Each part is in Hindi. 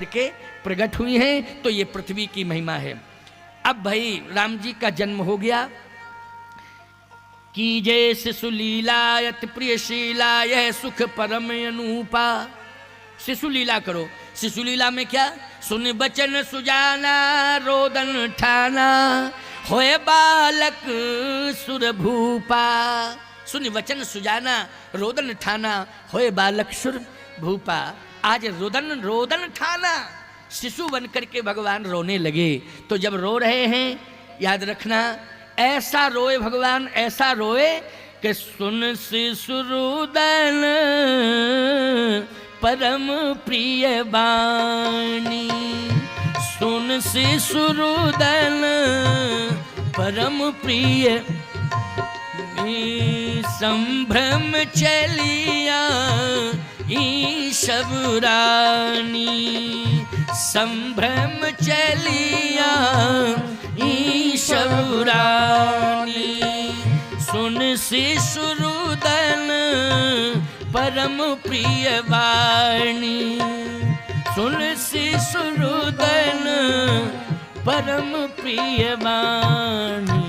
के प्रकट हुई हैं, तो ये पृथ्वी की महिमा है। अब भाई राम जी का जन्म हो गया। कीजे शिशु लीला यत प्रिय शीला यह सुख परम अनूपा। शिशु लीला करो। शिशु लीला में क्या? सुन बचन सुजाना रोदन ठाना होए बालक सुर भूपा। सुन वचन सुजाना रोदन ठाना होए बालक सुर भूपा। आज रोदन ठाना, शिशु बन करके भगवान रोने लगे। तो जब रो रहे हैं, याद रखना, ऐसा रोए भगवान, ऐसा रोए कि सुन शिशु रुदन परम प्रिय बानी। सुन शिशु रुदन परम प्रिय संभ्रम चलिया ईशव रानी। संभ्रम चलिया ईशव रानी। सुन शिशु रुदन परम प्रिय वाणी। सुन शिशु रुदन परम प्रिय वाणी।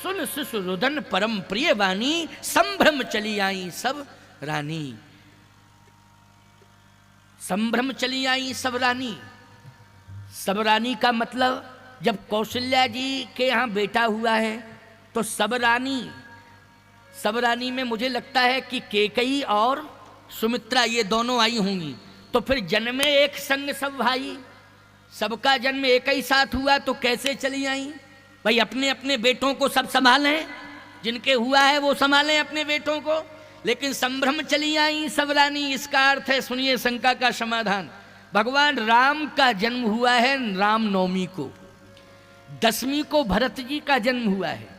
सुन शिशु रुदन परम प्रिय वाणी संभ्रम चली आई सब रानी। संभ्रम चली आई सब रानी। सब रानी का मतलब, जब कौशल्या जी के यहाँ बेटा हुआ है तो सब रानी में मुझे लगता है कि केकई और सुमित्रा ये दोनों आई होंगी। तो फिर जन्मे एक संग सब भाई, सबका जन्म एक ही साथ हुआ तो कैसे चली आई? भाई अपने अपने बेटों को सब संभालें, जिनके हुआ है वो संभालें अपने बेटों को। लेकिन संभ्रम चली आई सब रानी, इसका अर्थ है, सुनिए शंका का समाधान। भगवान राम का जन्म हुआ है रामनवमी को, दशमी को भरत जी का जन्म हुआ है,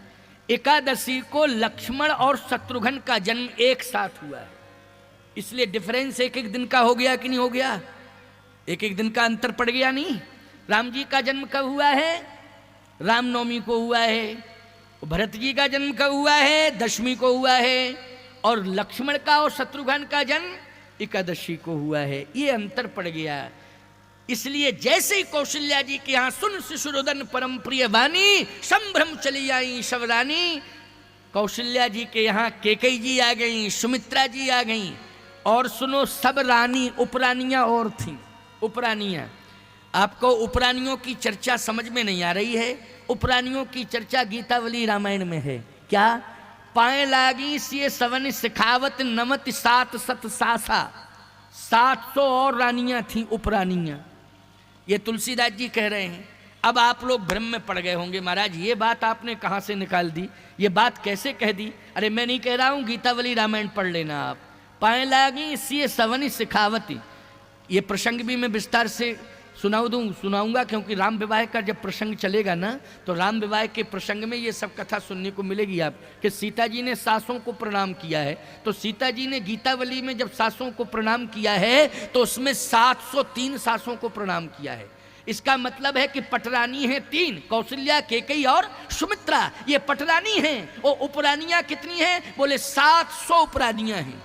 एकादशी को लक्ष्मण और शत्रुघ्न का जन्म एक साथ हुआ है। इसलिए डिफरेंस एक एक दिन का हो गया कि नहीं हो गया? एक एक दिन का अंतर पड़ गया नहीं? राम जी का जन्म कब हुआ है? रामनवमी को हुआ है। भरत जी का जन्म कब हुआ है? दशमी को हुआ है। और लक्ष्मण का और शत्रुघ्न का जन्म एकादशी को हुआ है। ये अंतर पड़ गया। इसलिए जैसे ही कौशल्या जी के यहाँ सुन शिशुरुदन परम प्रिय वाणी संभ्रम चली आई सब रानी, कौशल्या जी के यहाँ केकई जी आ गई, सुमित्रा जी आ गई। और सुनो, सब रानी उपरानियां और थीं। उपरानियां, आपको उपरानियों की चर्चा समझ में नहीं आ रही है। उपरानियों की चर्चा गीतावली रामायण में है। क्या? पाए लागी सिए सवन सिखावत नमत सात सत सासा। 700 और रानियां थीं उपरानियां। ये तुलसीदास जी कह रहे हैं। अब आप लोग भ्रम में पड़ गए होंगे, महाराज ये बात आपने कहाँ से निकाल दी, ये बात कैसे कह दी? अरे मैं नहीं कह रहा हूँ, गीतावली रामायण पढ़ लेना आप। पाए लागी सिए सवन सिखावती, ये प्रसंग भी मैं विस्तार से सुनाऊंगा, क्योंकि राम विवाह का जब प्रसंग चलेगा ना, तो राम विवाह के प्रसंग में ये सब कथा सुनने को मिलेगी आप, कि सीता जी ने सासों को प्रणाम किया है। तो सीता जी ने गीतावली में जब सासों को प्रणाम किया है तो उसमें 703 सासों को प्रणाम किया है। इसका मतलब है कि पटरानी है 3, कौशल्या, केकई और सुमित्रा, ये पटरानी हैं। और उपरानियां कितनी हैं? बोले 700 उपरानियां हैं।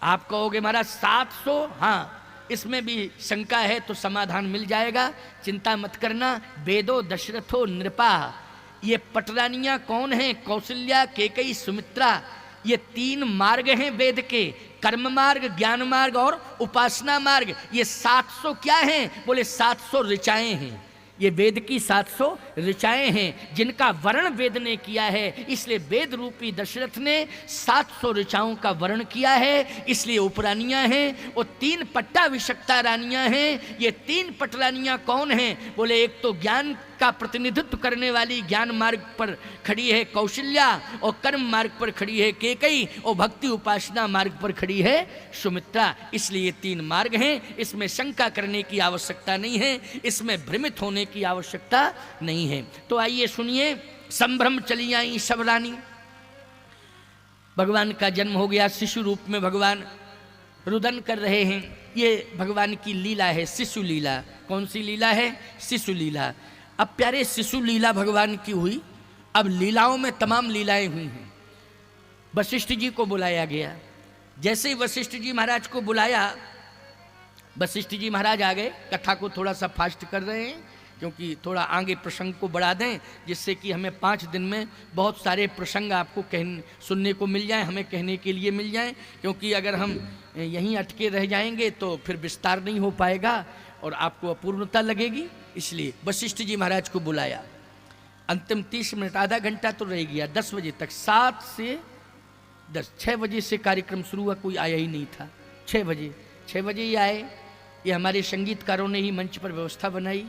आप कहोगे महाराज 700? हाँ, इसमें भी शंका है तो समाधान मिल जाएगा, चिंता मत करना। वेदो दशरथो नृपा, ये पटरानियां कौन हैं? कौशल्या, केकई, सुमित्रा। ये 3 मार्ग हैं वेद के, कर्म मार्ग, ज्ञान मार्ग और उपासना मार्ग। ये 700 क्या हैं? बोले 700 ऋचाएं हैं। ये वेद की 700 ऋचाएं हैं, जिनका वर्ण वेद ने किया है। इसलिए वेद रूपी दशरथ ने 700 ऋचाओं का वर्ण किया है। इसलिए उपरानियां हैं। और 3 पट्टाभिषक्ता रानियां हैं। ये 3 पटरानियां कौन हैं? बोले एक तो ज्ञान का प्रतिनिधित्व करने वाली ज्ञान मार्ग पर खड़ी है कौशल्या, और कर्म मार्ग पर खड़ी है केकई, और भक्ति उपासना मार्ग पर खड़ी है सुमित्रा। इसलिए ये 3 मार्ग हैं। इसमें शंका करने की आवश्यकता नहीं है, इसमें भ्रमित होने की आवश्यकता नहीं है। तो आइए सुनिए, संभ्रम चली आई सब रानी। भगवान का जन्म हो गया, शिशु रूप में भगवान रुदन कर रहे हैं। ये भगवान की लीला है, शिशु लीला। कौन सी लीला है? शिशु लीला। अब प्यारे, शिशु लीला भगवान की हुई। अब लीलाओं में तमाम लीलाएं हुई हैं। वशिष्ठ जी को बुलाया गया। जैसे ही वशिष्ठ जी महाराज को बुलाया, वशिष्ठ जी महाराज आ गए, कथा को थोड़ा सा फास्ट कर रहे हैं क्योंकि थोड़ा आगे प्रसंग को बढ़ा दें, जिससे कि हमें 5 दिन में बहुत सारे प्रसंग आपको सुनने को मिल जाएं, हमें कहने के लिए मिल जाएं। क्योंकि अगर हम यहीं अटके रह जाएंगे तो फिर विस्तार नहीं हो पाएगा और आपको अपूर्णता लगेगी। इसलिए वशिष्ठ जी महाराज को बुलाया। अंतिम 30 मिनट, आधा घंटा तो रह गया, 10 बजे तक, 7 से 10, 6 बजे से कार्यक्रम शुरू हुआ, कोई आया ही नहीं था। 6 बजे ही आए। ये हमारे संगीतकारों ने ही मंच पर व्यवस्था बनाई।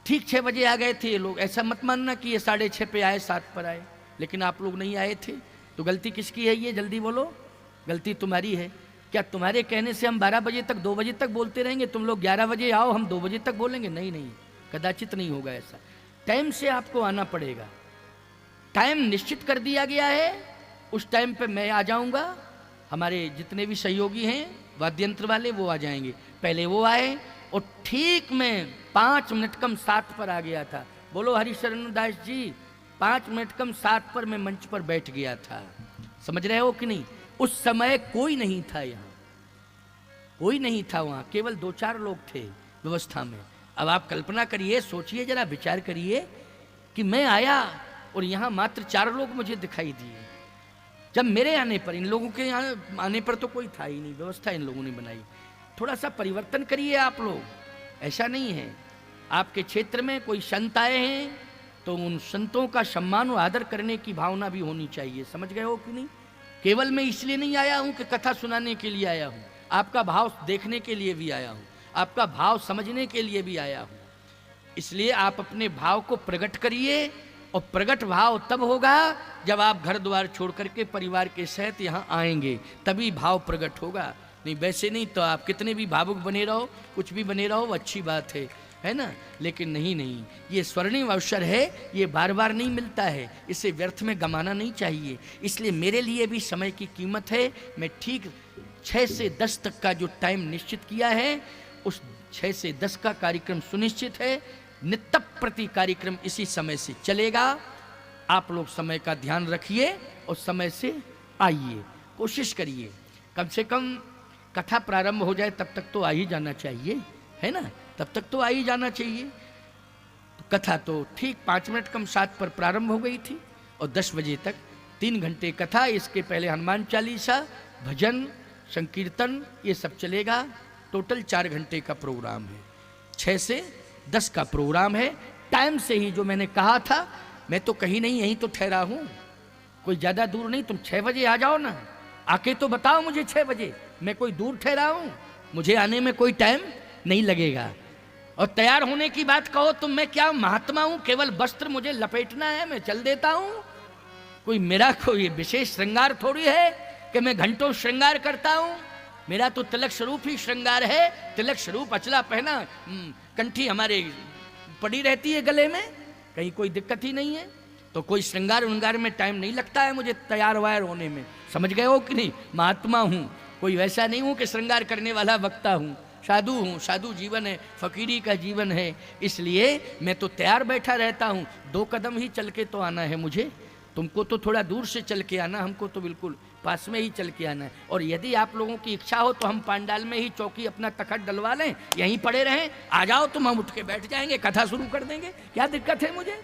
ठीक 6 बजे आ गए थे ये लोग। ऐसा मत मानना कि ये 6:30 पे आए, 7 पर आए, लेकिन आप लोग नहीं आए थे। तो गलती किसकी है ये? जल्दी बोलो। गलती तुम्हारी है। क्या तुम्हारे कहने से हम 12 बजे तक, 2 बजे तक बोलते रहेंगे? तुम लोग 11 बजे आओ, हम 2 बजे तक बोलेंगे? नहीं, कदाचित नहीं होगा ऐसा। टाइम से आपको आना पड़ेगा। टाइम निश्चित कर दिया गया है, उस टाइम पे मैं आ जाऊंगा। हमारे जितने भी सहयोगी हैं वाद्य यंत्र वाले, वो आ जाएंगे। पहले वो आए और ठीक मैं 5 मिनट कम 7 पर आ गया था। बोलो हरिशरण दास जी, 5 मिनट कम 7 पर मैं मंच पर बैठ गया था। समझ रहे हो कि नहीं? उस समय कोई नहीं था यहाँ, कोई नहीं था वहाँ, केवल 2-4 लोग थे व्यवस्था में। अब आप कल्पना करिए, सोचिए, जरा विचार करिए कि मैं आया और यहाँ मात्र 4 लोग मुझे दिखाई दिए। जब मेरे आने पर, इन लोगों के यहाँ आने पर तो कोई था ही नहीं, व्यवस्था इन लोगों ने बनाई। थोड़ा सा परिवर्तन करिए आप लोग। ऐसा नहीं है, आपके क्षेत्र में कोई संत आए हैं तो उन संतों का सम्मान और आदर करने की भावना भी होनी चाहिए। समझ गए हो कि नहीं? केवल मैं इसलिए नहीं आया हूँ कि कथा सुनाने के लिए आया हूँ, आपका भाव देखने के लिए भी आया हूँ, आपका भाव समझने के लिए भी आया हूँ। इसलिए आप अपने भाव को प्रकट करिए, और प्रकट भाव तब होगा जब आप घर द्वार छोड़ करके परिवार के सहित यहाँ आएंगे, तभी भाव प्रकट होगा। नहीं वैसे नहीं तो आप कितने भी भावुक बने रहो, कुछ भी बने रहो, अच्छी बात है ना, लेकिन नहीं, ये स्वर्णिम अवसर है, ये बार बार नहीं मिलता है, इसे व्यर्थ में गंवाना नहीं चाहिए। इसलिए मेरे लिए भी समय की कीमत है। मैं ठीक 6 से 10 तक का जो टाइम निश्चित किया है, उस 6 से 10 का कार्यक्रम सुनिश्चित है। नित्य प्रति कार्यक्रम इसी समय से चलेगा। आप लोग समय का ध्यान रखिए और समय से आइए, कोशिश करिए। कम से कम कथा प्रारंभ हो जाए तब तक तो आ ही जाना चाहिए, है ना? तब तक तो आ ही जाना चाहिए। तो कथा तो ठीक 5 मिनट कम 7 पर प्रारंभ हो गई थी और 10 बजे तक 3 घंटे कथा। इसके पहले हनुमान चालीसा, भजन, संकीर्तन, ये सब चलेगा। टोटल 4 घंटे का प्रोग्राम है। 6 से 10 का प्रोग्राम है। टाइम से ही जो मैंने कहा था, मैं तो कहीं नहीं, यहीं तो ठहरा हूँ, कोई ज़्यादा दूर नहीं। तुम 6 बजे आ जाओ ना, आके तो बताओ मुझे 6 बजे। मैं कोई दूर ठहरा हूँ? मुझे आने में कोई टाइम नहीं लगेगा। और तैयार होने की बात कहो तो मैं क्या महात्मा हूँ? केवल वस्त्र मुझे लपेटना है, मैं चल देता हूँ। कोई मेरा कोई विशेष श्रृंगार थोड़ी है कि मैं घंटों श्रृंगार करता हूँ। मेरा तो तिलक स्वरूप ही श्रृंगार है। तिलक स्वरूप अचला पहना, कंठी हमारे पड़ी रहती है गले में, कहीं कोई दिक्कत ही नहीं है। तो कोई श्रृंगार उंगार में टाइम नहीं लगता है मुझे तैयार वायर होने में। समझ गए हो कि नहीं? महात्मा हूँ, कोई वैसा नहीं हूँ कि श्रृंगार करने वाला वक्ता हूँ। साधु हूँ, साधु जीवन है, फकीरी का जीवन है। इसलिए मैं तो तैयार बैठा रहता हूँ। 2 कदम ही चल के तो आना है मुझे। तुमको तो थोड़ा दूर से चल के आना, हमको तो बिल्कुल पास में ही चल के आना है। और यदि आप लोगों की इच्छा हो तो हम पांडाल में ही चौकी अपना तखत डलवा लें, यहीं पड़े रहें। आ जाओ तुम, हम उठ के बैठ जाएंगे, कथा शुरू कर देंगे। क्या दिक्कत है? मुझे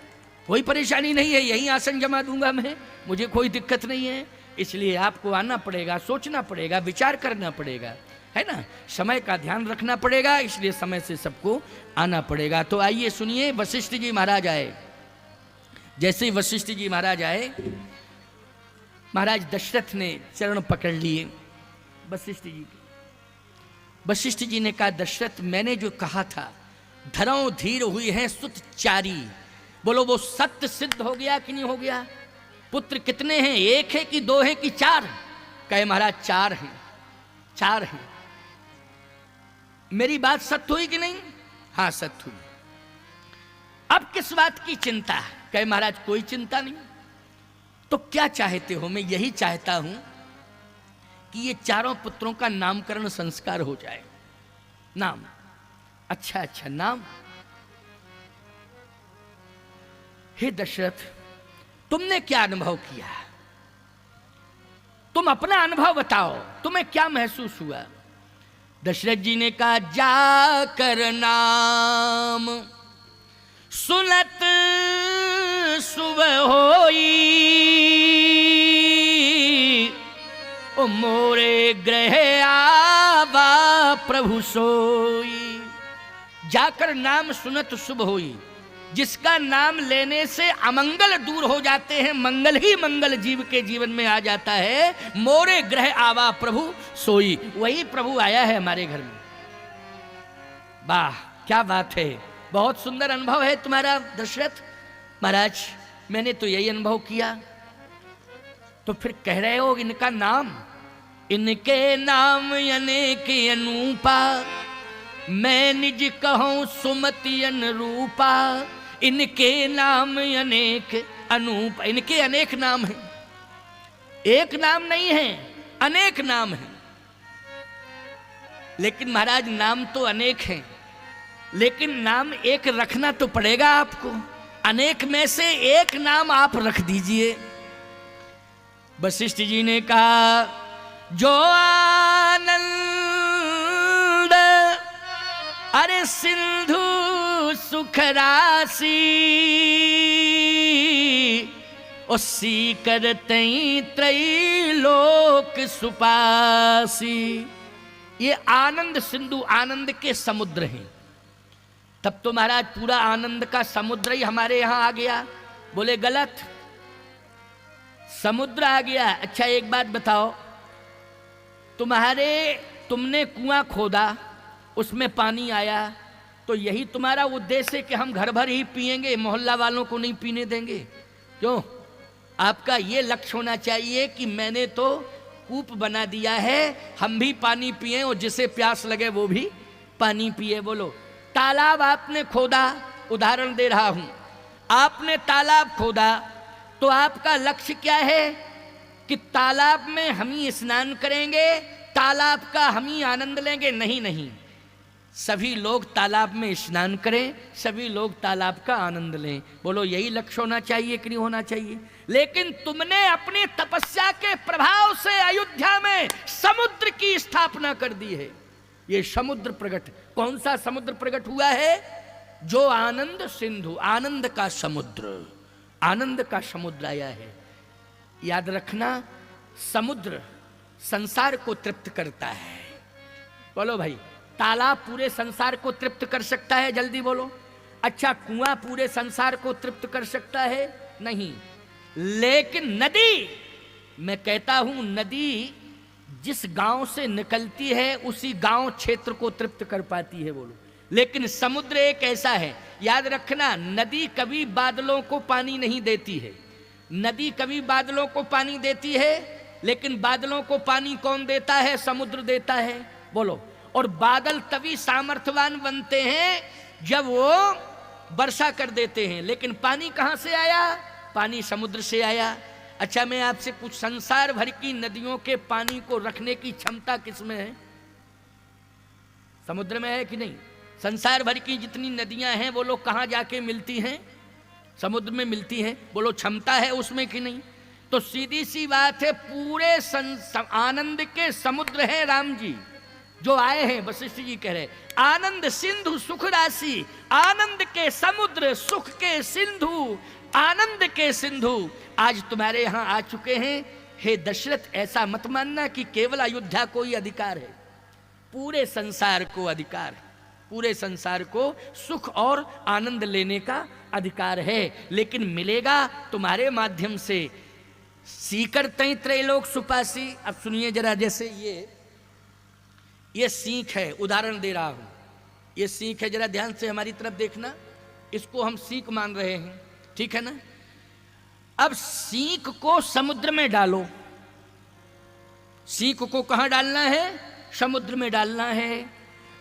कोई परेशानी नहीं है, यहीं आसन जमा दूंगा मैं, मुझे कोई दिक्कत नहीं है। इसलिए आपको आना पड़ेगा, सोचना पड़ेगा, विचार करना पड़ेगा, है ना? समय का ध्यान रखना पड़ेगा, इसलिए समय से सबको आना पड़ेगा। तो आइए सुनिए, वशिष्ठ जी महाराज आए। जैसे ही वशिष्ठ जी महाराज आए, महाराज दशरथ ने चरण पकड़ लिए वशिष्ठ जी के। वशिष्ठ जी ने कहा, दशरथ मैंने जो कहा था, धरौ धीर हुई है सुत चारी, बोलो वो सत्य सिद्ध हो गया कि नहीं हो गया? पुत्र कितने हैं? 1 है कि 2 है कि 4? कहे महाराज 4 हैं, 4 हैं। मेरी बात सत्य हुई कि नहीं? हाँ सत्य हुई। अब किस बात की चिंता? कहे महाराज कोई चिंता नहीं। तो क्या चाहते हो? मैं यही चाहता हूं कि ये 4 पुत्रों का नामकरण संस्कार हो जाए। नाम, अच्छा अच्छा नाम। हे दशरथ, तुमने क्या अनुभव किया? तुम अपना अनुभव बताओ, तुम्हें क्या महसूस हुआ? दशरथ जी ने कहा जाकर नाम सुनत सुबह होई, ओ मोरे ग्रह आवा प्रभु सोई। जाकर नाम सुनत शुभ होई, जिसका नाम लेने से अमंगल दूर हो जाते हैं, मंगल ही मंगल जीव के जीवन में आ जाता है। मोरे ग्रह आवा प्रभु सोई, वही प्रभु आया है हमारे घर में। वाह क्या बात है, बहुत सुंदर अनुभव है तुम्हारा दशरथ महाराज, मैंने तो यही अनुभव किया। तो फिर कह रहे हो इनका नाम, इनके नाम अनेक अनूपा, मैं निज कहूं सुमति अनुरूपा। इनके नाम अनेक अनूप, इनके अनेक नाम हैं, एक नाम नहीं है, अनेक नाम हैं। लेकिन महाराज नाम तो अनेक हैं, लेकिन नाम एक रखना तो पड़ेगा आपको। अनेक में से एक नाम आप रख दीजिए। वशिष्ठ जी ने कहा जो आनंद अरे सिंधु सुख राशि, उसी करते त्रैलोक सुपासी। ये आनंद सिंधु, आनंद के समुद्र हैं। तब तो महाराज पूरा आनंद का समुद्र ही हमारे यहां आ गया। बोले गलत, समुद्र आ गया। अच्छा एक बात बताओ, तुमने कुआं खोदा, उसमें पानी आया, तो यही तुम्हारा उद्देश्य है कि हम घर भर ही पिएंगे, मोहल्ला वालों को नहीं पीने देंगे? क्यों? आपका ये लक्ष्य होना चाहिए कि मैंने तो कूप बना दिया है, हम भी पानी पिए और जिसे प्यास लगे वो भी पानी पिए। बोलो, तालाब आपने खोदा, उदाहरण दे रहा हूं, आपने तालाब खोदा तो आपका लक्ष्य क्या है कि तालाब में हम ही स्नान करेंगे, तालाब का हम ही आनंद लेंगे? नहीं नहीं, सभी लोग तालाब में स्नान करें, सभी लोग तालाब का आनंद लें। बोलो यही लक्ष्य होना चाहिए कि नहीं होना चाहिए? लेकिन तुमने अपनी तपस्या के प्रभाव से अयोध्या में समुद्र की स्थापना कर दी है। ये समुद्र प्रकट, कौन सा समुद्र प्रकट हुआ है? जो आनंद सिंधु, आनंद का समुद्र, आनंद का समुद्र आया है। याद रखना, समुद्र संसार को तृप्त करता है। बोलो भाई, तालाब पूरे संसार को तृप्त कर सकता है? जल्दी बोलो। अच्छा, कुआं पूरे संसार को तृप्त कर सकता है? नहीं। लेकिन नदी, मैं कहता हूं नदी जिस गांव से निकलती है उसी गांव क्षेत्र को तृप्त कर पाती है। बोलो। लेकिन समुद्र एक ऐसा है, याद रखना, नदी कभी बादलों को पानी नहीं देती है। नदी कभी बादलों को पानी देती है, लेकिन बादलों को पानी कौन देता है? समुद्र देता है। बोलो। और बादल तभी सामर्थ्यवान बनते हैं जब वो वर्षा कर देते हैं। लेकिन पानी कहां से आया? पानी समुद्र से आया। अच्छा मैं आपसे कुछ, संसार भर की नदियों के पानी को रखने की क्षमता किसमें है? समुद्र में है कि नहीं? संसार भर की जितनी नदियां हैं वो लोग कहां जाके मिलती हैं? समुद्र में मिलती हैं। बोलो क्षमता है उसमें कि नहीं? तो सीधी सी बात है, पूरे आनंद के समुद्र है राम जी जो आए हैं। वशिष्ठ जी कह रहे आनंद सिंधु सुख राशि, आनंद के समुद्र, सुख के सिंधु, आनंद के सिंधु आज तुम्हारे यहां आ चुके हैं। हे दशरथ, ऐसा मत मानना कि केवल अयोध्या को ही अधिकार है, पूरे संसार को अधिकार है। पूरे संसार को सुख और आनंद लेने का अधिकार है, लेकिन मिलेगा तुम्हारे माध्यम से। सीकर तई त्रैलोक सुपासी। अब सुनिए जरा, जैसे ये सीख है, उदाहरण दे रहा हूं, ये सीख है, जरा ध्यान से हमारी तरफ देखना, इसको हम सीख मान रहे हैं, ठीक है ना? अब सीख को समुद्र में डालो। सीख को कहां डालना है? समुद्र में डालना है।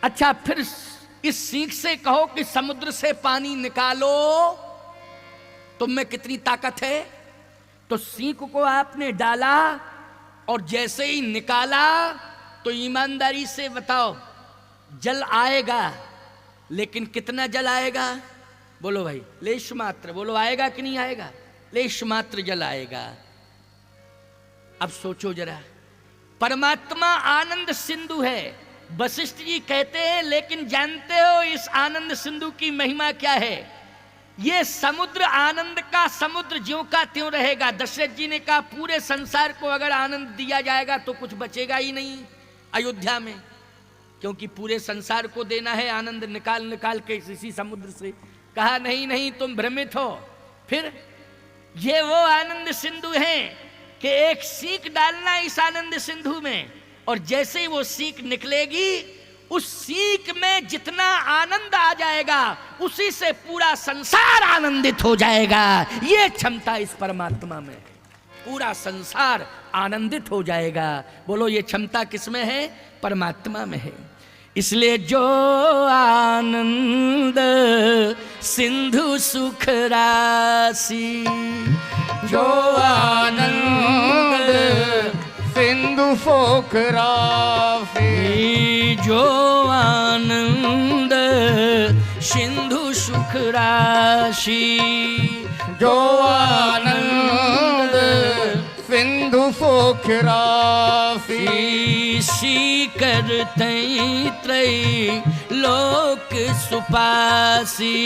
अच्छा, फिर इस सीख से कहो कि समुद्र से पानी निकालो, तुम में कितनी ताकत है? तो सीख को आपने डाला और जैसे ही निकाला तो ईमानदारी से बताओ, जल आएगा, लेकिन कितना जल आएगा? बोलो भाई, लेश मात्र। बोलो, आएगा कि नहीं आएगा? लेश मात्र जल आएगा। अब सोचो जरा, परमात्मा आनंद सिंधु है, वशिष्ठ जी कहते हैं लेकिन जानते हो इस आनंद सिंधु की महिमा क्या है? ये समुद्र आनंद का समुद्र ज्यों का त्यों रहेगा। दशरथ जी ने कहा पूरे संसार को अगर आनंद दिया जाएगा तो कुछ बचेगा ही नहीं अयोध्या में, क्योंकि पूरे संसार को देना है आनंद निकाल निकाल के इसी समुद्र से। कहा नहीं नहीं तुम भ्रमित हो। फिर ये वो आनंद सिंधु है कि एक सीख डालना इस आनंद सिंधु में, और जैसे ही वो सीख निकलेगी उस सीख में जितना आनंद आ जाएगा उसी से पूरा संसार आनंदित हो जाएगा। ये क्षमता इस परमात्मा में है, पूरा संसार आनंदित हो जाएगा। बोलो ये क्षमता किसमें है? परमात्मा में है। इसलिए जो आनंद सिंधु सुख राशि, जो आनंद सिंधु सुख राशि, जो आनंद सिंधु सुख राशि, जो आनंद सिंधु सुख राशि, सीकर त्रय लोक सुपासी,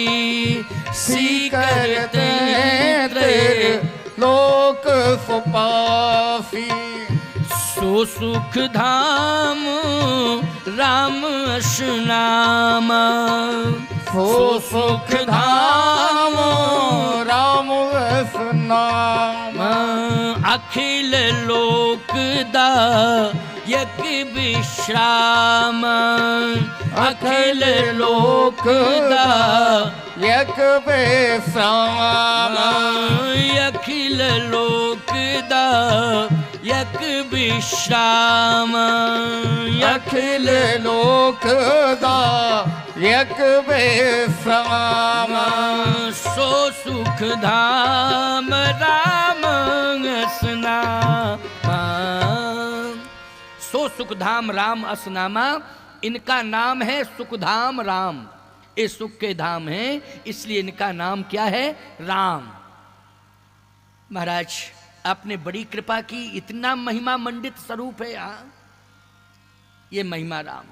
सीकर त्रय लोक सुपासी, सो सुख धाम राम नाम, सो सुख धाम राम नाम, अखिल लोक दायक विश्राम, अखिल लोक दायक विश्राम, अखिल लोक दायक विश्राम, अखिल लोक दायक विश्राम, सो सुख धाम राम असनामा, सो सुखधाम राम असनामा। इनका नाम है सुखधाम राम, ये सुख के धाम है, इसलिए इनका नाम क्या है? राम। महाराज आपने बड़ी कृपा की, इतना महिमा मंडित स्वरूप है यहाँ, ये महिमा राम।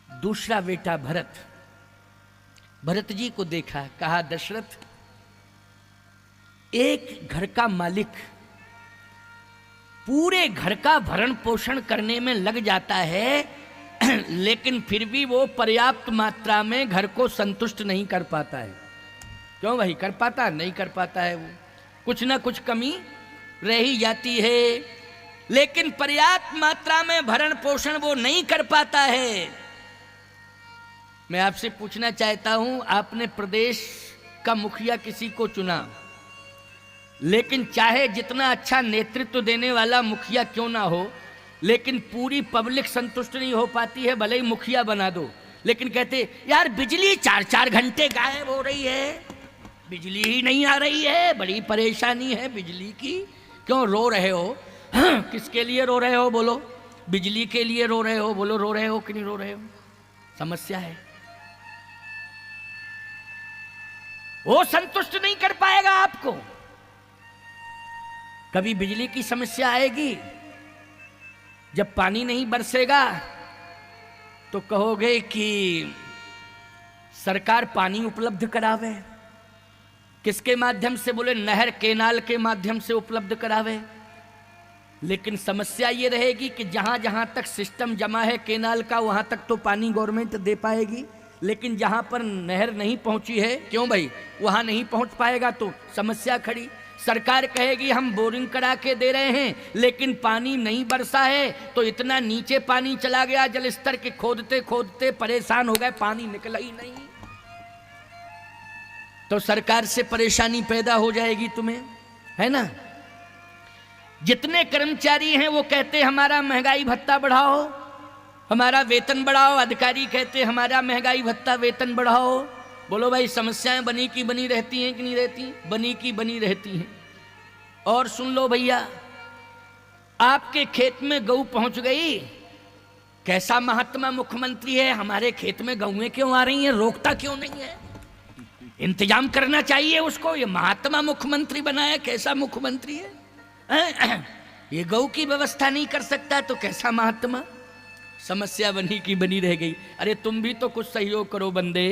दूसरा बेटा भरत, भरत जी को देखा, कहा दशरथ एक घर का मालिक पूरे घर का भरण पोषण करने में लग जाता है लेकिन फिर भी वो पर्याप्त मात्रा में घर को संतुष्ट नहीं कर पाता है। क्यों भाई? कर पाता नहीं कर पाता है, वो कुछ ना कुछ कमी रह ही जाती है, लेकिन पर्याप्त मात्रा में भरण पोषण वो नहीं कर पाता है। मैं आपसे पूछना चाहता हूं, आपने प्रदेश का मुखिया किसी को चुना, लेकिन चाहे जितना अच्छा नेतृत्व देने वाला मुखिया क्यों ना हो, लेकिन पूरी पब्लिक संतुष्ट नहीं हो पाती है, भले ही मुखिया बना दो, लेकिन कहते यार बिजली 4-4 घंटे गायब हो रही है, बिजली ही नहीं आ रही है, बड़ी परेशानी है बिजली की। क्यों रो रहे हो? हाँ, किसके लिए रो रहे हो? बोलो। बिजली के लिए रो रहे हो? बोलो रो रहे हो कि नहीं रो रहे हो? समस्या है, वो संतुष्ट नहीं कर पाएगा आपको। कभी बिजली की समस्या आएगी, जब पानी नहीं बरसेगा तो कहोगे कि सरकार पानी उपलब्ध करावे। किसके माध्यम से? बोले नहर केनाल के माध्यम से उपलब्ध करावे। लेकिन समस्या ये रहेगी कि जहां जहां तक सिस्टम जमा है केनाल का, वहां तक तो पानी गवर्नमेंट दे पाएगी, लेकिन जहां पर नहर नहीं पहुंची है, क्यों भाई, वहां नहीं पहुंच पाएगा तो समस्या खड़ी। सरकार कहेगी हम बोरिंग करा के दे रहे हैं, लेकिन पानी नहीं बरसा है, तो इतना नीचे पानी चला गया जल स्तर के, खोदते खोदते परेशान हो गए, पानी निकला ही नहीं, तो सरकार से परेशानी पैदा हो जाएगी तुम्हें, है ना। जितने कर्मचारी हैं वो कहते हमारा महंगाई भत्ता बढ़ाओ, हमारा वेतन बढ़ाओ, अधिकारी कहते हमारा महंगाई भत्ता वेतन बढ़ाओ। बोलो भाई समस्याएं बनी की बनी रहती हैं कि नहीं रहती? बनी की बनी रहती हैं। और सुन लो भैया, आपके खेत में गऊ पहुंच गई, कैसा महात्मा मुख्यमंत्री है, हमारे खेत में गऊएं क्यों आ रही हैं, रोकता क्यों नहीं है? इंतजाम करना चाहिए उसको, ये महात्मा मुख्यमंत्री बनाया, कैसा मुख्यमंत्री है? ये गऊ की व्यवस्था नहीं कर सकता तो कैसा महात्मा? समस्या बनी की बनी रह गई। अरे तुम भी तो कुछ सहयोग करो बंदे,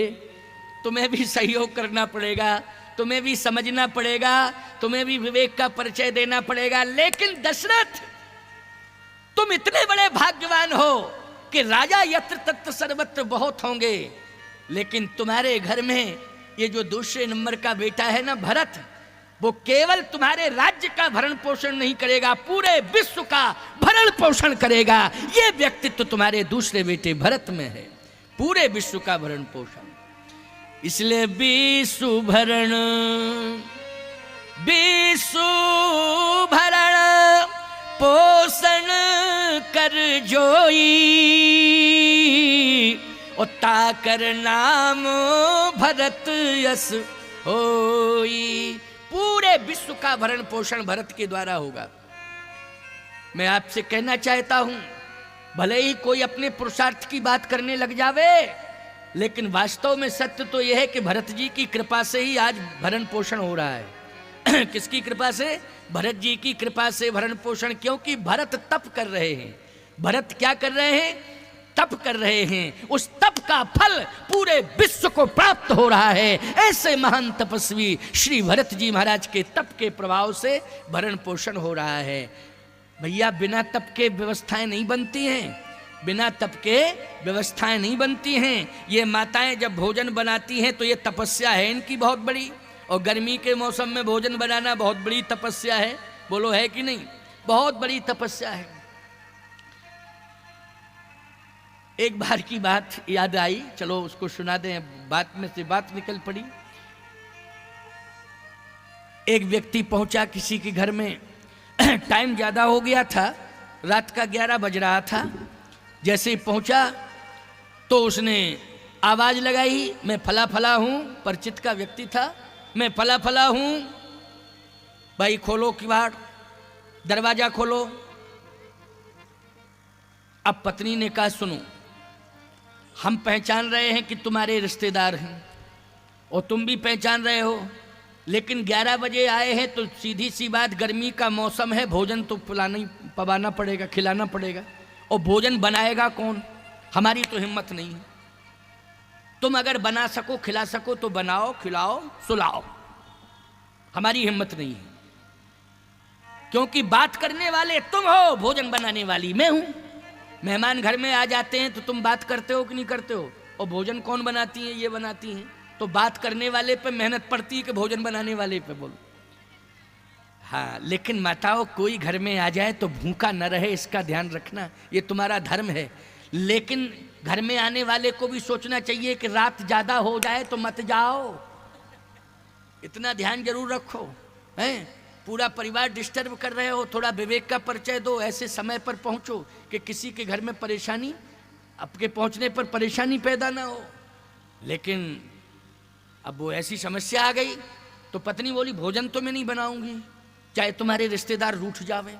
तुम्हें भी सहयोग करना पड़ेगा, तुम्हें भी समझना पड़ेगा, तुम्हें भी विवेक का परिचय देना पड़ेगा। लेकिन दशरथ, तुम इतने बड़े भाग्यवान हो कि राजा यत्र तत्र सर्वत्र बहुत होंगे, लेकिन तुम्हारे घर में ये जो दूसरे नंबर का बेटा है ना भरत, वो केवल तुम्हारे राज्य का भरण पोषण नहीं करेगा, पूरे विश्व का भरण पोषण करेगा। ये व्यक्तित्व तुम्हारे दूसरे बेटे भरत में है, पूरे विश्व का भरण पोषण। इसलिए विश्व भरण पोषण कर जोई, उता कर नाम भरत यस होई। पूरे विश्व का भरण पोषण भरत के द्वारा होगा। मैं आपसे कहना चाहता हूं, भले ही कोई अपने पुरुषार्थ की बात करने लग जावे, लेकिन वास्तव में सत्य तो यह है कि भरत जी की कृपा से ही आज भरण पोषण हो रहा है। किसकी कृपा से? भरत जी की कृपा से भरण पोषण। क्योंकि भरत तप कर रहे हैं। भरत क्या कर रहे हैं? तप कर रहे हैं। उस तप का फल पूरे विश्व को प्राप्त हो रहा है। ऐसे महान तपस्वी श्री भरत जी महाराज के तप के प्रभाव से भरण पोषण हो रहा है। भैया, बिना तप के व्यवस्थाएं नहीं बनती हैं, बिना तप के व्यवस्थाएं नहीं बनती हैं। ये माताएं जब भोजन बनाती हैं तो ये तपस्या है इनकी बहुत बड़ी। और गर्मी के मौसम में भोजन बनाना बहुत बड़ी तपस्या है। बोलो, है कि नहीं? बहुत बड़ी तपस्या है। एक बार की बात याद आई, चलो उसको सुना दें। बात में से बात निकल पड़ी। एक व्यक्ति पहुंचा किसी के घर में, टाइम ज्यादा हो गया था, रात का 11 बज रहा था। जैसे ही पहुंचा तो उसने आवाज लगाई, मैं फला फला हूं। परिचित का व्यक्ति था। मैं फला फला हूं, भाई खोलो किवाड़, दरवाजा खोलो। अब पत्नी ने कहा, सुनो, हम पहचान रहे हैं कि तुम्हारे रिश्तेदार हैं और तुम भी पहचान रहे हो, लेकिन 11 बजे आए हैं तो सीधी सी बात, गर्मी का मौसम है, भोजन तो पवाना पड़ेगा, खिलाना पड़ेगा। और भोजन बनाएगा कौन? हमारी तो हिम्मत नहीं है। तुम अगर बना सको, खिला सको तो बनाओ, खिलाओ, सुलाओ। हमारी हिम्मत नहीं है, क्योंकि बात करने वाले तुम हो, भोजन बनाने वाली मैं हूं। मेहमान घर में आ जाते हैं तो तुम बात करते हो कि नहीं करते हो? और भोजन कौन बनाती है? ये बनाती हैं। तो बात करने वाले पे मेहनत पड़ती है कि भोजन बनाने वाले पे? बोलो। हाँ, लेकिन माताओं, कोई घर में आ जाए तो भूखा न रहे, इसका ध्यान रखना, ये तुम्हारा धर्म है। लेकिन घर में आने वाले को भी सोचना चाहिए कि रात ज्यादा हो जाए तो मत जाओ, इतना ध्यान जरूर रखो। हैं, पूरा परिवार डिस्टर्ब कर रहे हो, थोड़ा विवेक का परिचय दो, ऐसे समय पर पहुंचो कि किसी के घर में परेशानी, आपके पहुंचने पर परेशानी पैदा ना हो। लेकिन अब वो ऐसी समस्या आ गई तो पत्नी बोली, भोजन तो मैं नहीं बनाऊंगी, चाहे तुम्हारे रिश्तेदार रूठ जावे।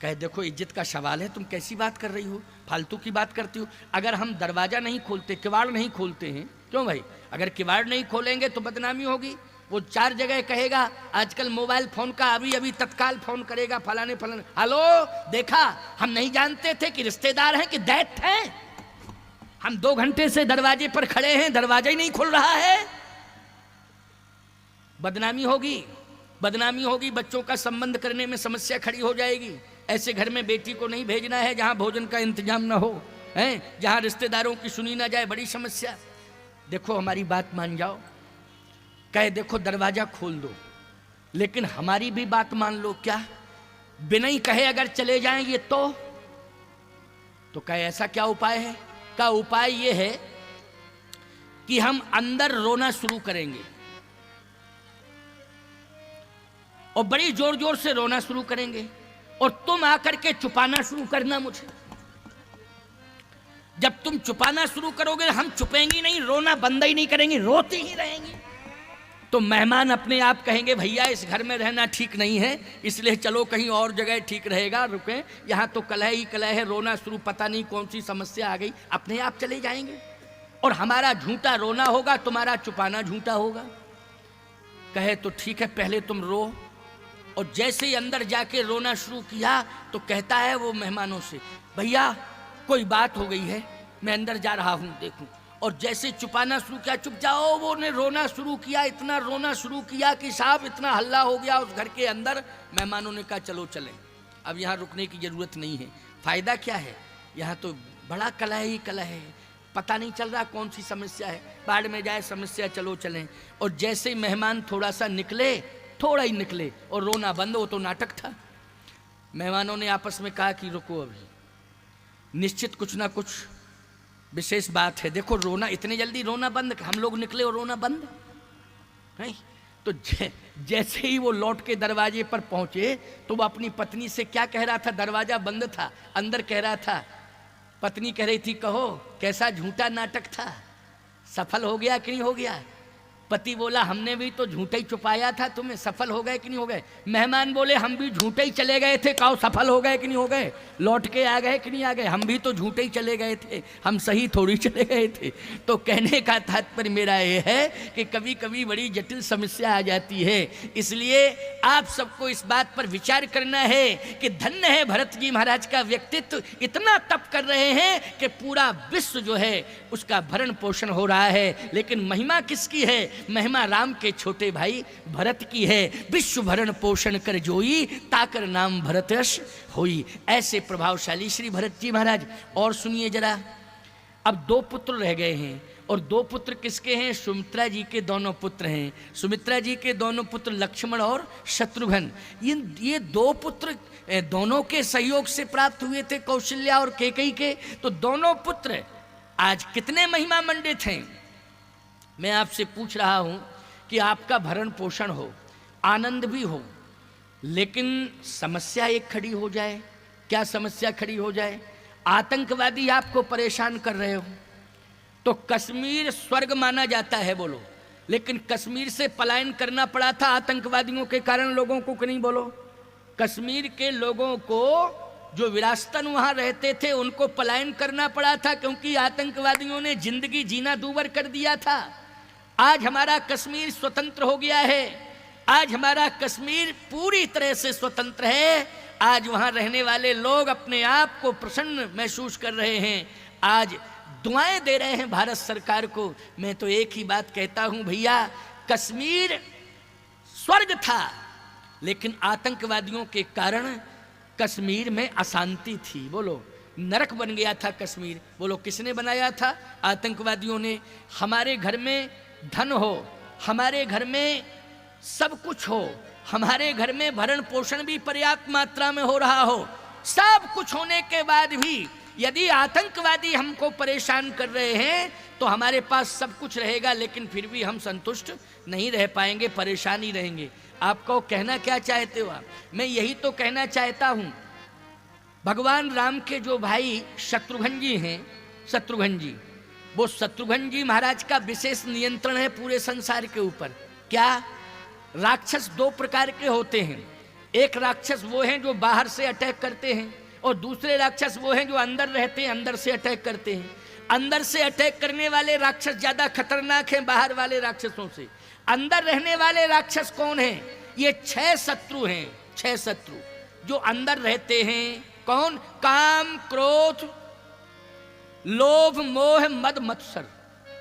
कहे, देखो इज्जत का सवाल है, तुम कैसी बात कर रही हो, फालतू की बात करती हो। अगर हम दरवाजा नहीं खोलते, किवाड़ नहीं खोलते हैं, क्यों भाई? अगर किवाड़ नहीं खोलेंगे तो बदनामी होगी। वो 4 जगह कहेगा, आजकल मोबाइल फोन का अभी तत्काल फोन करेगा, फलाने फलाने, हेलो देखा, हम नहीं जानते थे कि रिश्तेदार हैं कि दैत्य हैं। हम 2 घंटे से दरवाजे पर खड़े हैं, दरवाजा ही नहीं खुल रहा है। बदनामी होगी, बदनामी होगी, बच्चों का संबंध करने में समस्या खड़ी हो जाएगी। ऐसे घर में बेटी को नहीं भेजना है जहां भोजन का इंतजाम ना हो, हैं, जहां रिश्तेदारों की सुनी ना जाए, बड़ी समस्या। देखो हमारी बात मान जाओ। कहे, देखो दरवाजा खोल दो, लेकिन हमारी भी बात मान लो। क्या? बिना ही कहे अगर चले जाएंगे तो कहे, ऐसा क्या उपाय है? का उपाय ये है कि हम अंदर रोना शुरू करेंगे और बड़ी जोर जोर से रोना शुरू करेंगे, और तुम आकर के छुपाना शुरू करना मुझे। जब तुम छुपाना शुरू करोगे, हम छुपेंगी नहीं, रोना बंद ही नहीं करेंगी, रोती ही रहेंगी। तो मेहमान अपने आप कहेंगे, भैया इस घर में रहना ठीक नहीं है, इसलिए चलो कहीं और जगह ठीक रहेगा, रुकें, यहाँ तो कलह ही कलह है, रोना शुरू, पता नहीं कौन सी समस्या आ गई, अपने आप चले जाएंगे। और हमारा झूठा रोना होगा, तुम्हारा छुपाना झूठा होगा। कहे, तो ठीक है, पहले तुम रो। और जैसे ही अंदर जाके रोना शुरू किया तो कहता है वो मेहमानों से, भैया कोई बात हो गई है, मैं अंदर जा रहा हूं देखूं। और जैसे छुपाना शुरू किया, चुप जाओ, वो ने रोना शुरू किया, इतना रोना शुरू किया कि साहब इतना हल्ला हो गया उस घर के अंदर। मेहमानों ने कहा चलो चलें, अब यहाँ रुकने की जरूरत नहीं है। फायदा क्या है, यहाँ तो बड़ा कलह ही कलह है, पता नहीं चल रहा कौन सी समस्या है, बाढ़ में जाए समस्या, चलो चलें। और जैसे मेहमान थोड़ा सा निकले, थोड़ा ही निकले और रोना बंद, वो तो नाटक था। मेहमानों ने आपस में कहा कि रुको, अभी निश्चित कुछ ना कुछ विशेष बात है। देखो रोना, इतने जल्दी रोना बंद, हम लोग निकले और रोना बंद है। तो जैसे ही वो लौट के दरवाजे पर पहुंचे तो वो अपनी पत्नी से क्या कह रहा था, दरवाजा बंद था, अंदर कह रहा था, पत्नी कह रही थी कहो कैसा झूठा नाटक था, सफल हो गया कि नहीं हो गया। पति बोला हमने भी तो झूठा ही छुपाया था तुम्हें, सफल हो गए कि नहीं हो गए। मेहमान बोले हम भी झूठे ही चले गए थे, कहो सफल हो गए कि नहीं हो गए, लौट के आ गए कि नहीं आ गए, हम भी तो झूठे ही चले गए थे, हम सही थोड़ी चले गए थे। तो कहने का तात्पर्य मेरा ये है कि कभी कभी बड़ी जटिल समस्या आ जाती है। इसलिए आप सबको इस बात पर विचार करना है कि धन्य है भरत जी महाराज का व्यक्तित्व, इतना तप कर रहे हैं कि पूरा विश्व जो है उसका भरण पोषण हो रहा है। लेकिन महिमा किसकी है, महिमा राम के छोटे भाई भरत की है। विश्व भरण पोषण कर जोई, ताकर नाम भरत यश होई। ऐसे प्रभावशाली श्री भरत जी महाराज। और सुनिए जरा, अब दो पुत्र रह गए हैं, और दो पुत्र किसके हैं, सुमित्रा जी के दोनों पुत्र हैं। सुमित्रा जी के दोनों पुत्र लक्ष्मण और शत्रुघ्न। ये दो पुत्र दोनों के सहयोग से प्राप्त हुए थे, कौशल्या और कैकेयी के। तो दोनों पुत्र आज कितने महिमा मंडित हैं। मैं आपसे पूछ रहा हूं कि आपका भरण पोषण हो, आनंद भी हो, लेकिन समस्या एक खड़ी हो जाए। क्या समस्या खड़ी हो जाए, आतंकवादी आपको परेशान कर रहे हो। तो कश्मीर स्वर्ग माना जाता है बोलो, लेकिन कश्मीर से पलायन करना पड़ा था आतंकवादियों के कारण लोगों को, कि नहीं बोलो। कश्मीर के लोगों को जो विरासतन वहां रहते थे उनको पलायन करना पड़ा था, क्योंकि आतंकवादियों ने जिंदगी जीना दूभर कर दिया था। आज हमारा कश्मीर स्वतंत्र हो गया है, आज हमारा कश्मीर पूरी तरह से स्वतंत्र है। आज वहां रहने वाले लोग अपने आप को प्रसन्न महसूस कर रहे हैं, आज दुआएं दे रहे हैं भारत सरकार को। मैं तो एक ही बात कहता हूं भैया, कश्मीर स्वर्ग था, लेकिन आतंकवादियों के कारण कश्मीर में अशांति थी। बोलो, नरक बन गया था कश्मीर। बोलो किसने बनाया था, आतंकवादियों ने। हमारे घर में धन हो, हमारे घर में सब कुछ हो, हमारे घर में भरण पोषण भी पर्याप्त मात्रा में हो रहा हो, सब कुछ होने के बाद भी यदि आतंकवादी हमको परेशान कर रहे हैं तो हमारे पास सब कुछ रहेगा, लेकिन फिर भी हम संतुष्ट नहीं रह पाएंगे, परेशान ही रहेंगे। आपको कहना क्या चाहते हो आप? मैं यही तो कहना चाहता हूं, भगवान राम के जो भाई शत्रुघ्न जी हैं, शत्रुघ्न जी, वो शत्रुघ्न जी महाराज का विशेष नियंत्रण है पूरे संसार के ऊपर। क्या? राक्षस दो प्रकार के होते हैं। एक राक्षस वो हैं जो बाहर से अटैक करते हैं, और दूसरे राक्षस वो हैं जो अंदर रहते हैं, अंदर से अटैक करते हैं। अंदर से अटैक करने वाले राक्षस ज्यादा खतरनाक हैं बाहर वाले राक्षसों से। अंदर रहने वाले राक्षस कौन हैं? ये 6 शत्रु हैं, 6 शत्रु जो अंदर रहते हैं। कौन? काम, क्रोध, लोभ, मोह, मद, मत्सर,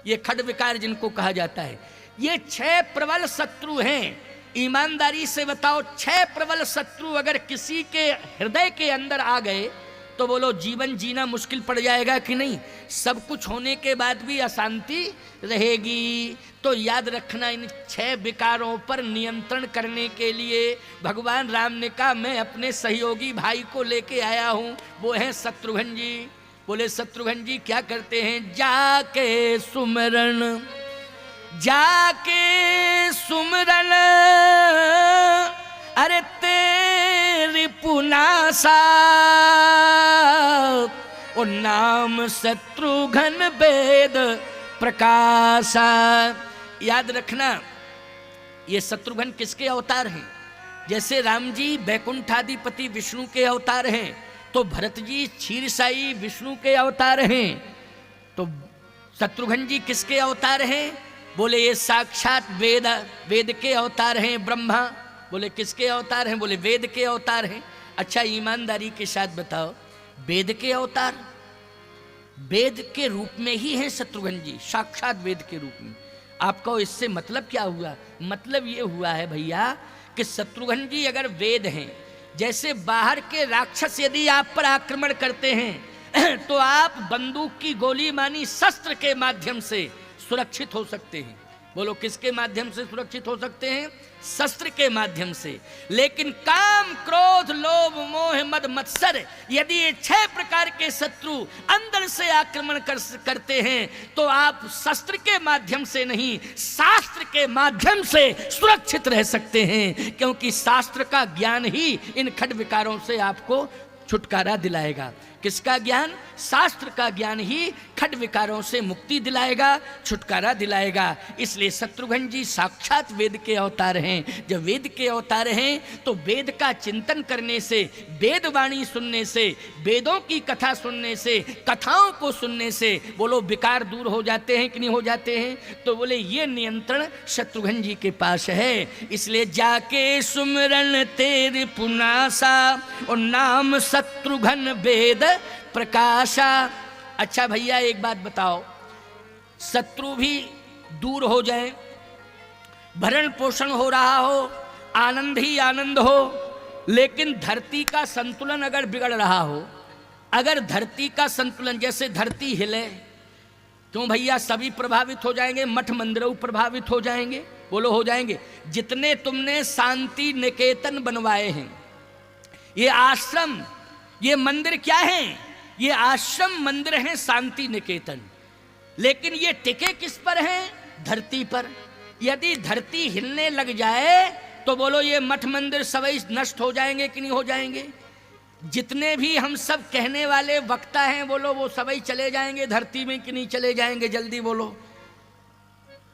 ये खड विकार जिनको कहा जाता है। ये 6 प्रबल शत्रु हैं। ईमानदारी से बताओ, 6 प्रबल शत्रु अगर किसी के हृदय के अंदर आ गए तो बोलो जीवन जीना मुश्किल पड़ जाएगा कि नहीं? सब कुछ होने के बाद भी अशांति रहेगी। तो याद रखना, इन 6 विकारों पर नियंत्रण करने के लिए भगवान राम ने कहा मैं अपने सहयोगी भाई को लेके आया हूं, वो है शत्रुघ्न जी। बोले शत्रुघ्न जी क्या करते हैं? जाके सुमरण, जाके सुमरण, अरे तेरी पुनासा, और नाम शत्रुघ्न वेद प्रकाशा। याद रखना, ये शत्रुघ्न किसके अवतार हैं? जैसे राम जी बैकुंठाधिपति विष्णु के अवतार हैं, तो भरत जी क्षीरसाई विष्णु के अवतार हैं। तो शत्रुघ्न जी किसके अवतार हैं? बोले ये साक्षात वेद के अवतार हैं। ब्रह्मा, बोले किसके अवतार हैं? बोले वेद के अवतार हैं। अच्छा ईमानदारी के साथ बताओ, वेद के अवतार वेद के रूप में ही हैं शत्रुघ्न जी, साक्षात वेद के रूप में। आपको इससे मतलब क्या हुआ? मतलब ये हुआ है भैया कि शत्रुघ्न जी अगर वेद हैं, जैसे बाहर के राक्षस यदि आप पर आक्रमण करते हैं तो आप बंदूक की गोली मानी शस्त्र के माध्यम से सुरक्षित हो सकते हैं। बोलो किसके माध्यम से सुरक्षित हो सकते हैं? शस्त्र के माध्यम से। लेकिन काम, क्रोध, लोभ, मोह, मद, मत्सर, यदि ये 6 प्रकार के शत्रु अंदर से आक्रमण करते हैं तो आप शस्त्र के माध्यम से नहीं, शास्त्र के माध्यम से सुरक्षित रह सकते हैं, क्योंकि शास्त्र का ज्ञान ही इन खड विकारों से आपको छुटकारा दिलाएगा। किसका ज्ञान? शास्त्र का ज्ञान ही खड विकारों से मुक्ति दिलाएगा, छुटकारा दिलाएगा। इसलिए शत्रुघ्न जी साक्षात वेद के अवतार हैं। जब वेद के अवतार हैं तो वेद का चिंतन करने से, वेद वाणी सुनने से, वेदों की कथा सुनने से, कथाओं को सुनने से बोलो विकार दूर हो जाते हैं कि नहीं हो जाते हैं? तो बोले ये नियंत्रण शत्रुघ्न जी के पास है। इसलिए जाके सुमरन तेरे पुनासा और नाम शत्रुघ्न वेद प्रकाशा। अच्छा भैया एक बात बताओ, शत्रु भी दूर हो जाए, भरण पोषण हो रहा हो, आनंद ही आनंद हो, लेकिन धरती का संतुलन अगर बिगड़ रहा हो, अगर धरती का संतुलन, जैसे धरती हिले, क्यों भैया सभी प्रभावित हो जाएंगे, मठ मंदिरों प्रभावित हो जाएंगे। बोलो हो जाएंगे। जितने तुमने शांति निकेतन बनवाए हैं, ये आश्रम, ये मंदिर क्या है? ये आश्रम मंदिर है शांति निकेतन, लेकिन ये टिके किस पर हैं? धरती पर। यदि धरती हिलने लग जाए तो बोलो ये मठ मंदिर सभी नष्ट हो जाएंगे कि नहीं हो जाएंगे? जितने भी हम सब कहने वाले वक्ता हैं बोलो वो सभी चले जाएंगे धरती में कि नहीं चले जाएंगे? जल्दी बोलो।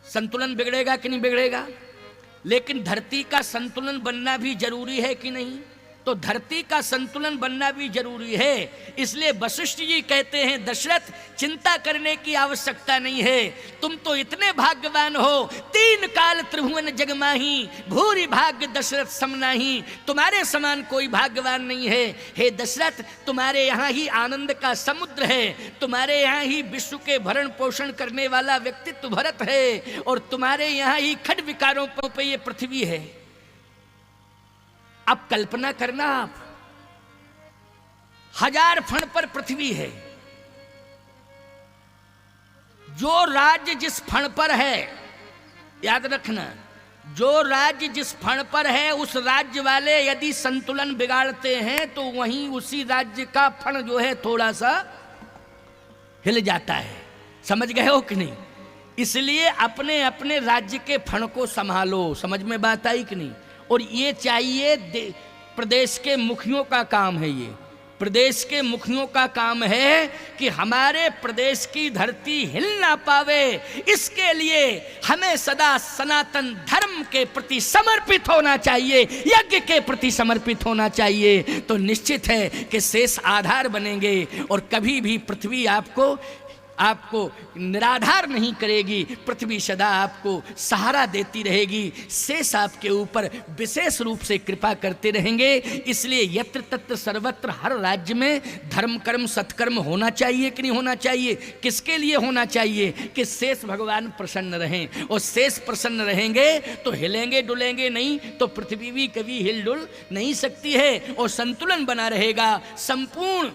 संतुलन बिगड़ेगा कि नहीं बिगड़ेगा? लेकिन धरती का संतुलन बनना भी जरूरी है कि नहीं? तो धरती का संतुलन बनना भी जरूरी है। इसलिए वशिष्ठ जी कहते हैं दशरथ चिंता करने की आवश्यकता नहीं है, तुम तो इतने भाग्यवान हो, 3 काल त्रिभुवन जगमाही, भूरि भाग्य दशरथ समनाही, तुम्हारे समान कोई भाग्यवान नहीं है। हे दशरथ तुम्हारे यहाँ ही आनंद का समुद्र है, तुम्हारे यहाँ ही विश्व के भरण पोषण करने वाला व्यक्तित्व भरत है, और तुम्हारे यहाँ ही खड विकारों पर ये पृथ्वी है। अब कल्पना करना आप, 1000 फण पर पृथ्वी है, जो राज्य जिस फण पर है, याद रखना, जो राज्य जिस फण पर है उस राज्य वाले यदि संतुलन बिगाड़ते हैं तो वहीं उसी राज्य का फण जो है थोड़ा सा हिल जाता है। समझ गए हो कि नहीं? इसलिए अपने अपने राज्य के फण को संभालो। समझ में बात आई कि नहीं? और ये चाहिए, प्रदेश के मुखियों का काम है, ये प्रदेश के मुखियों का काम है कि हमारे प्रदेश की धरती हिल ना पावे, इसके लिए हमें सदा सनातन धर्म के प्रति समर्पित होना चाहिए, यज्ञ के प्रति समर्पित होना चाहिए। तो निश्चित है कि शेष आधार बनेंगे और कभी भी पृथ्वी आपको निराधार नहीं करेगी। पृथ्वी सदा आपको सहारा देती रहेगी, शेष आपके ऊपर विशेष रूप से कृपा करते रहेंगे। इसलिए यत्र तत्र सर्वत्र हर राज्य में धर्म कर्म सत्कर्म होना चाहिए कि नहीं होना चाहिए? किसके लिए होना चाहिए? कि शेष भगवान प्रसन्न रहें, और शेष प्रसन्न रहेंगे तो हिलेंगे डुलेंगे नहीं, तो पृथ्वी भी कभी हिल डुल नहीं सकती है, और संतुलन बना रहेगा। संपूर्ण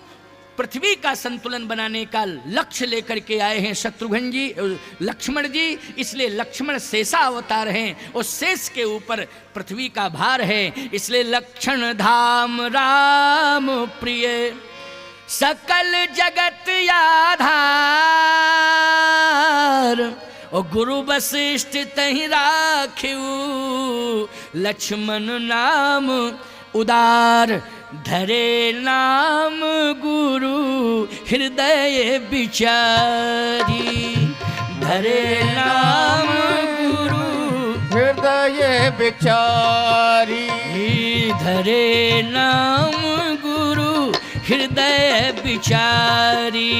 पृथ्वी का संतुलन बनाने का लक्ष्य लेकर के आए हैं शत्रुघ्न जी, लक्ष्मण जी। इसलिए लक्ष्मण शेषा अवतार हैं और शेष के ऊपर पृथ्वी का भार है। इसलिए लक्षण धाम राम प्रिय सकल जगत आधार, और गुरु वशिष्ठ तहि राखिउ लक्ष्मण नाम उदार, धरे नाम गुरु हृदय बिचारी, धरे नाम गुरु हृदय बिचारी, धरे नाम गुरु हृदय बिचारी,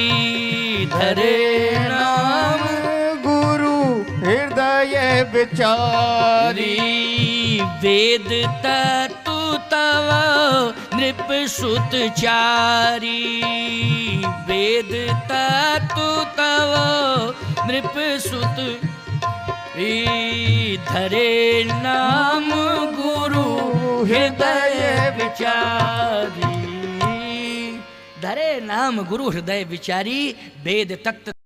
धरे नाम गुरु हृदय बिचारी। वेद तत्व तव नृप सुत चारी, वेद तत्व तव नृप सुत धरे नाम गुरु हृदय विचारी। धरे नाम गुरु हृदय विचारी। वेद तत्व